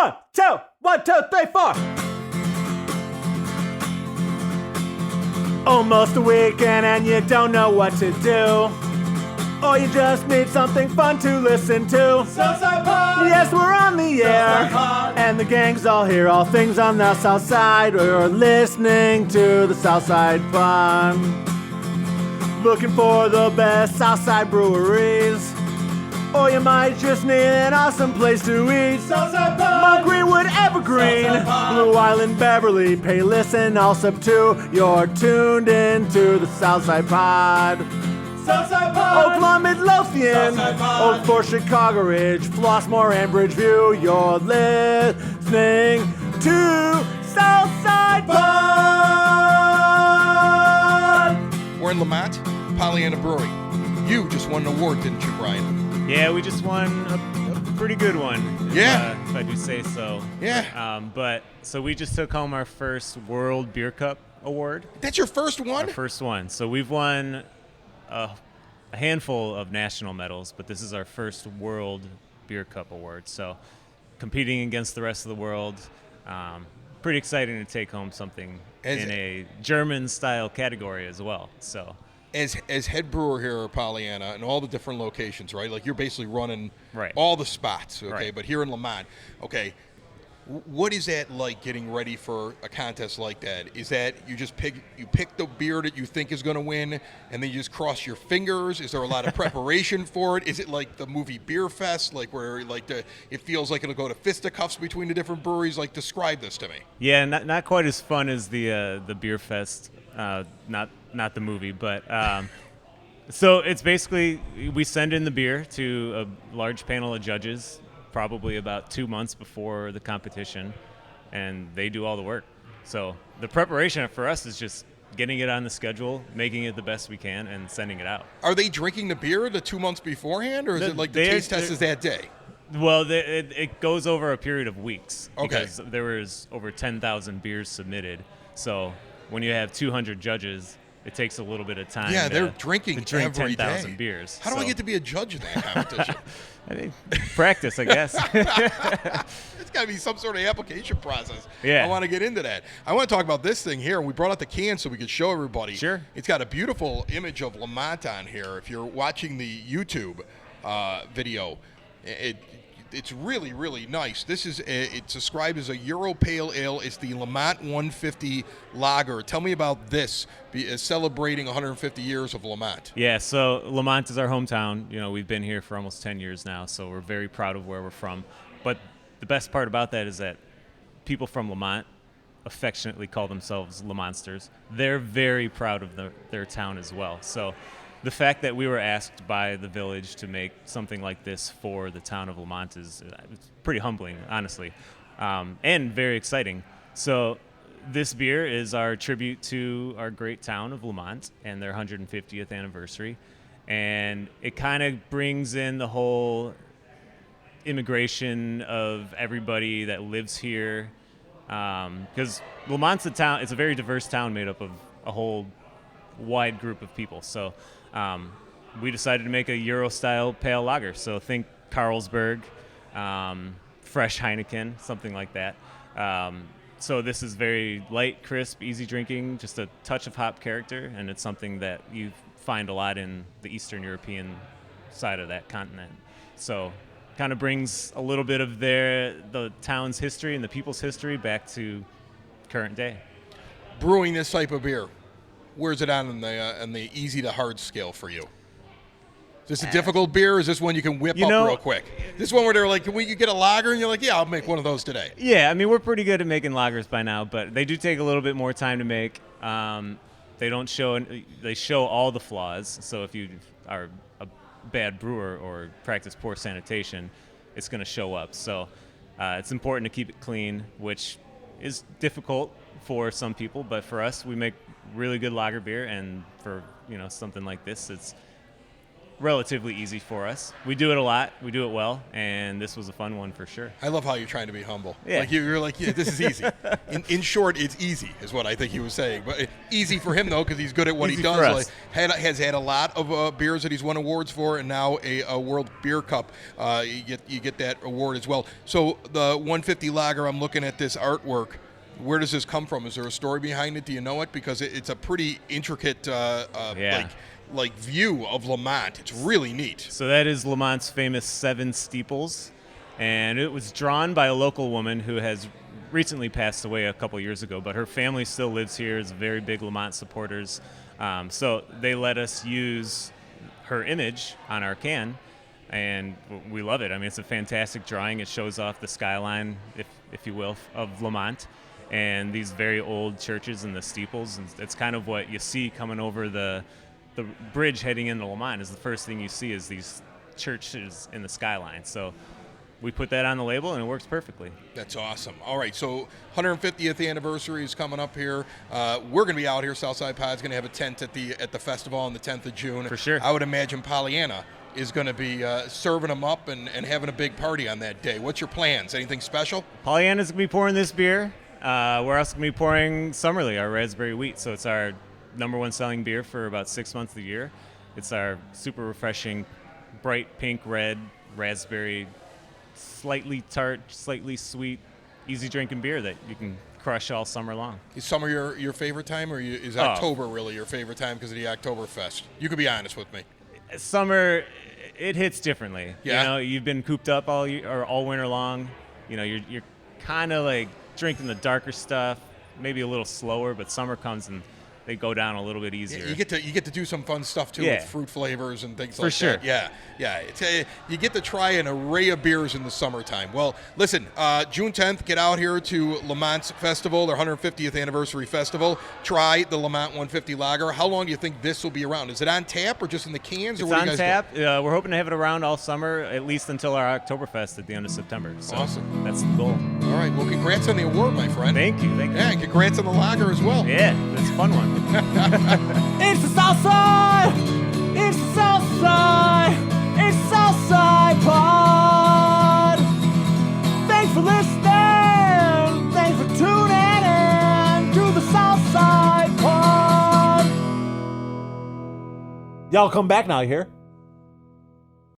1, 2, 1, 2, 3, 4. Almost a weekend and you don't know what to do. Or you just need something fun to listen to. Southside Pod! Yes, we're on the air. Southside Pod! And the gang's all here, all things on the South Side. You're listening to the Southside Pod. Looking for the best Southside breweries. Or you might just need an awesome place to eat. Southside Pod! Mount Greenwood, Evergreen, Southside Pod! Blue Island, Beverly, Payless, and Allsup too. You're tuned into the Southside Pod. Southside Pod! Oakland, Midlothian, Southside Pod! Oak Forest, Chicago Ridge, Flossmoor, and Bridgeview. You're listening to Southside Pod. We're in Lemont, Pollyanna Brewing. You just won an award, didn't you, Brian? Yeah, we just won a pretty good one. If I do say so. Yeah. But so we just took home our first World Beer Cup award. That's your first one? Our first one. So we've won a handful of national medals, but this is our first World Beer Cup award. So competing against the rest of the world, pretty exciting to take home something in a German-style category as well. So. As head brewer here at Pollyanna and all the different locations, right? Like you're basically running Right. all the spots, okay? Right. But here in Lemont, okay, what is that like getting ready for a contest like that? Is that you just pick the beer that you think is going to win, and then you just cross your fingers? Is there a lot of preparation for it? Is it like the movie Beer Fest, like where like it feels like it'll go to fisticuffs between the different breweries? Like describe this to me. Yeah, not quite as fun as the Beer Fest. Not the movie, but so it's basically we send in the beer to a large panel of judges probably about 2 months before the competition, and they do all the work. So the preparation for us is just getting it on the schedule, making it the best we can, and sending it out. Are they drinking the beer the 2 months beforehand, or is it like the taste test is that day? Well, it goes over a period of weeks. Okay. Because there was over 10,000 beers submitted. So when you have 200 judges, it takes a little bit of time. Yeah, they're drinking to drink every 10,000 day. beers. How do I get to be a judge in that competition? I mean, practice, I guess. It's got to be some sort of application process. Yeah. I want to get into that. I want to talk about this thing here. We brought out the can so we could show everybody. Sure. It's got a beautiful image of Lemont on here. If you're watching the YouTube video, it's really, really nice. This is it's described as a Euro Pale Ale. It's the Lemont 150 Lager. Tell me about this, celebrating 150 years of Lemont. Yeah, so Lemont is our hometown. You know, we've been here for almost 10 years now, so we're very proud of where we're from. But the best part about that is that people from Lemont affectionately call themselves Lemonsters. They're very proud of their town as well. So the fact that we were asked by the village to make something like this for the town of Lemont is it's pretty humbling, honestly, and very exciting. So this beer is our tribute to our great town of Lemont and their 150th anniversary. And it kind of brings in the whole immigration of everybody that lives here. Because Lemont's a town, it's a very diverse town made up of a whole wide group of people. So we decided to make a Euro-style pale lager. So think Carlsberg, fresh Heineken, something like that. So this is very light, crisp, easy drinking, just a touch of hop character, and it's something that you find a lot in the Eastern European side of that continent. So kind of brings a little bit of the town's history and the people's history back to current day. Brewing this type of beer, where's it on the easy to hard scale for you? Is this a difficult beer, or is this one you can whip up real quick? This one where they're like, can we get a lager? And you're like, yeah, I'll make one of those today. Yeah, I mean, we're pretty good at making lagers by now, but they do take a little bit more time to make. They show all the flaws. So if you are a bad brewer or practice poor sanitation, it's going to show up. So it's important to keep it clean, which is difficult for some people, but for us, we make really good lager beer, and for something like this, it's relatively easy for us. We do it a lot. We do it well, and this was a fun one for sure. I love how you're trying to be humble. Yeah. Like you're like, yeah, this is easy. In short, it's easy, is what I think he was saying. But easy for him though, because he's good at what Easy he does. for us. Has had a lot of beers that he's won awards for, and now a World Beer Cup. You get that award as well. So the 150 lager, I'm looking at this artwork. Where does this come from? Is there a story behind it? Do you know it? Because it's a pretty intricate like view of Lemont. It's really neat. So that is Lemont's famous 7 steeples, and it was drawn by a local woman who has recently passed away a couple years ago, but her family still lives here, is very big Lemont supporters. So they let us use her image on our can, and we love it. I mean, it's a fantastic drawing. It shows off the skyline, if you will, of Lemont, and these very old churches and the steeples. And it's kind of what you see coming over the bridge heading into Lemont. Is the first thing you see is these churches in the skyline. So we put that on the label, and it works perfectly. That's awesome. All right, so 150th anniversary is coming up here. We're going to be out here. Southside Pod's going to have a tent at the festival on the 10th of June. For sure. I would imagine Pollyanna is going to be serving them up and having a big party on that day. What's your plans? Anything special? Pollyanna's going to be pouring this beer. We're also going to be pouring Summerly, our raspberry wheat. So it's our #1 selling beer for about 6 months of the year. It's our super refreshing, bright pink red raspberry, slightly tart, slightly sweet, easy drinking beer that you can crush all summer long. Is summer your favorite time, or is October really your favorite time because of the Oktoberfest? You could be honest with me. Summer, it hits differently. Yeah. You know, you've been cooped up all winter long. You know, you're kind of like drinking the darker stuff, maybe a little slower, but summer comes and they go down a little bit easier. You get to do some fun stuff too, Yeah. with fruit flavors and things For like sure. that. Yeah. It's you get to try an array of beers in the summertime. Well, listen, June 10th, get out here to Lemont's festival, their 150th anniversary festival. Try the Lemont 150 lager. How long do you think this will be around? Is it on tap or just in the cans? Or It's what on do you guys tap. We're hoping to have it around all summer, at least until our Oktoberfest at the end of September. So Awesome. That's the goal. Do? All right. Well, congrats on the award, my friend. Thank you. Yeah, and congrats on the lager as well. Yeah, it's a fun one. It's the Southside! It's the Southside! It's the Southside Pod! Thanks for listening! Thanks for tuning in to the Southside Pod! Y'all come back now, you hear?